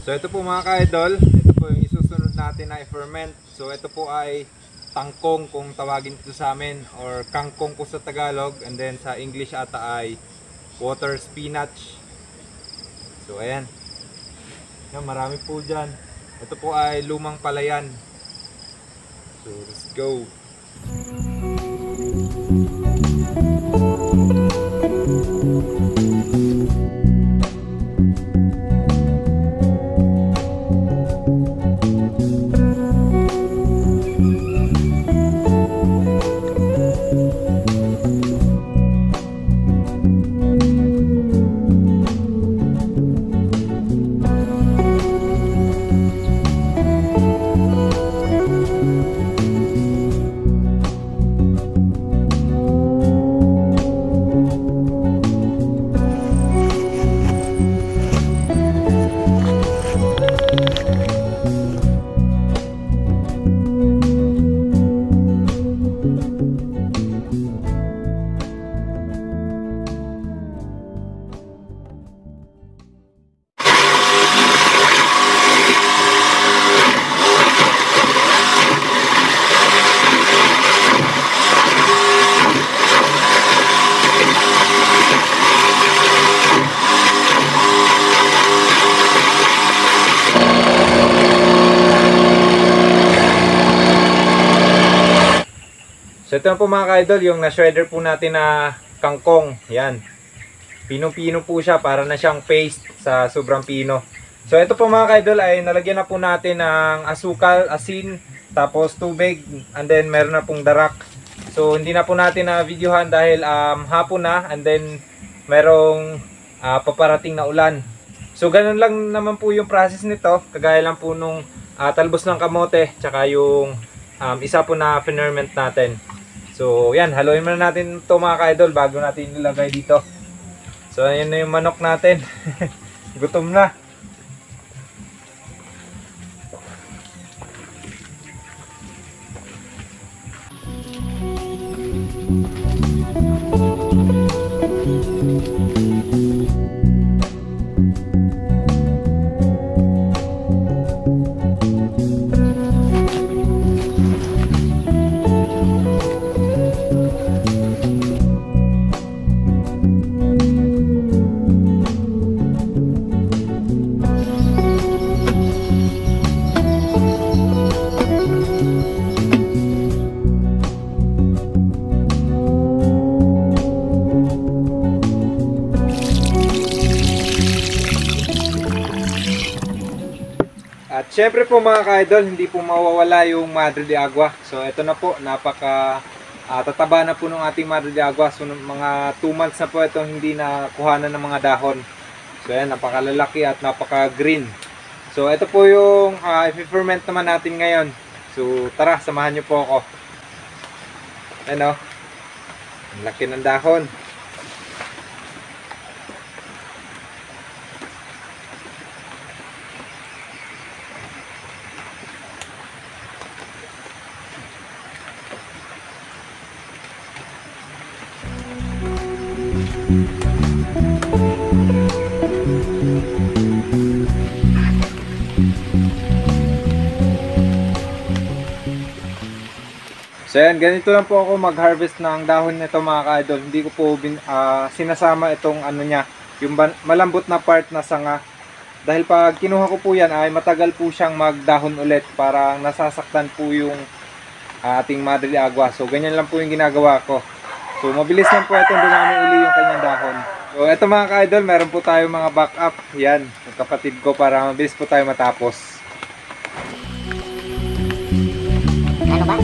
So ito po mga ka-idol, ito po yung isusunod natin na i-ferment. So ito po ay tangkong kung tawagin ito sa amin, or kangkong po sa Tagalog, and then sa English ata ay water spinach. So ayan. Yan, marami po dyan. Ito po ay lumang palayan. So let's go. So ito na po mga ka-idol, yung na-shredder po natin na kangkong. Yan. Pinong-pino po siya, para na siyang paste sa sobrang pino. So ito po mga ka-idol ay nalagyan na po natin ng asukal, asin, tapos tubig, and then meron na pong darak. So hindi na po natin na videohan dahil hapon na, and then merong paparating na ulan. So ganun lang naman po yung process nito, kagaya lang po nung talbos ng kamote, tsaka yung isa po na ferment natin. So yan, haluin muna natin ito mga ka-idol bago natin ilagay dito. So ayan na yung manok natin. Gutom na. At syempre po mga ka-idol, hindi po mawawala yung Madre de Agua. So ito na po, napaka tataba na po ng ating Madre de Agua. So mga 2 months na po itong hindi na kuhanan ng mga dahon. So yan, napakalalaki at napaka-green. So ito po yung i-ferment naman natin ngayon. So tara, samahan nyo po ako. Ano? Ang laki ng dahon. So yan, ganito lang po ako mag-harvest ng dahon nito mga ka-idol. Hindi ko po sinasama itong ano niya, yung malambot na part na sanga. Dahil pag kinuha ko po yan ay matagal po siyang magdahon ulit, para nasasaktan po yung ating Madre de Agua. So ganyan lang po yung ginagawa ko. So mabilis lang po itong dumami uli yung kanyang dahon. So eto mga ka-idol, meron po tayo mga backup. Yan, yung kapatid ko, para mabilis po tayo matapos. Ano ba?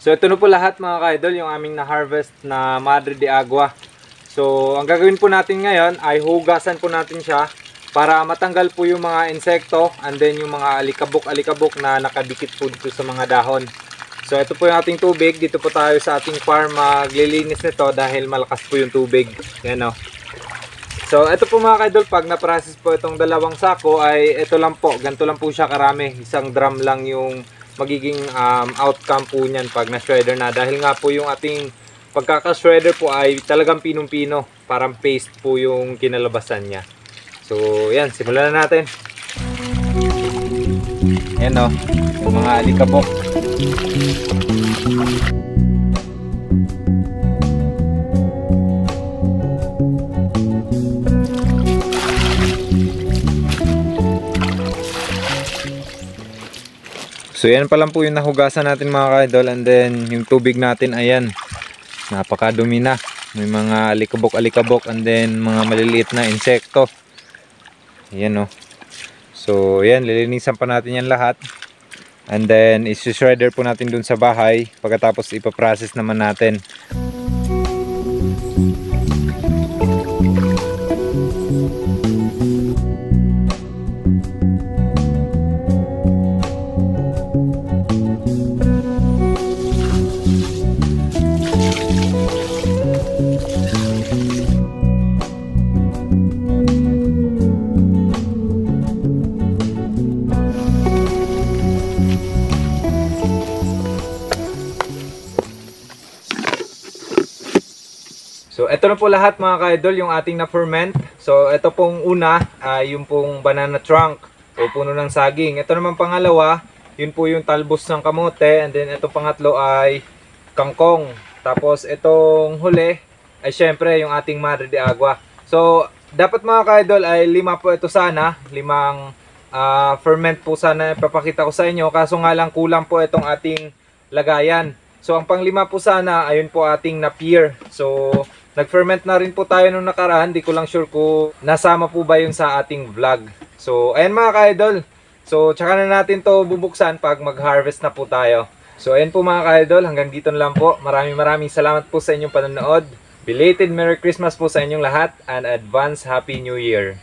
So ito na po lahat mga ka-idol, yung aming na-harvest na Madre de Agua. So ang gagawin po natin ngayon ay hugasan po natin siya para matanggal po yung mga insekto, and then yung mga alikabok-alikabok na nakadikit po dito sa mga dahon. So ito po yung ating tubig. Dito po tayo sa ating farm maglilinis nito dahil malakas po yung tubig. Yan o. So ito po mga kaidol, pag na-process po itong dalawang sako ay ito lang po. Ganito lang po siya karami. Isang drum lang yung magiging outcome po niyan pag na-shredder na. Dahil nga po yung ating pagkaka-shredder po ay talagang pinong-pino. Parang paste po yung kinalabasan niya. So yan, simulan na natin. Yan o, yung mga alikabok. So yan pa lang po yung nahugasan natin mga kaidol, and then yung tubig natin ayan, napakadumi na. May mga alikabok and then mga maliliit na insekto. Ayan o. So yan, lilinisan pa natin yan lahat. And then isi-shredder po natin dun sa bahay. Pagkatapos ipaprocess naman natin. So ito na po lahat mga ka-idol, yung ating na-ferment. So ito pong una, yung pong banana trunk o puno ng saging. Ito naman pangalawa, yun po yung talbos ng kamote. And then ito pangatlo ay kangkong. Tapos itong huli ay syempre yung ating madre de agua. So dapat mga ka-idol ay 5 po ito sana. 5 ferment po sana ipapakita ko sa inyo. Kaso nga lang kulang po itong ating lagayan. So ang pang-5 po sana, ayun po ating na-peer. So nag-ferment na rin po tayo nung nakaraan. Di ko lang sure kung nasama po ba yun sa ating vlog. So, ayan mga ka-idol. So, tsaka na natin to bubuksan pag mag-harvest na po tayo. So, ayan po mga ka-idol. Hanggang dito na lang po. Maraming salamat po sa inyong panonood. Belated Merry Christmas po sa inyong lahat. And advance Happy New Year.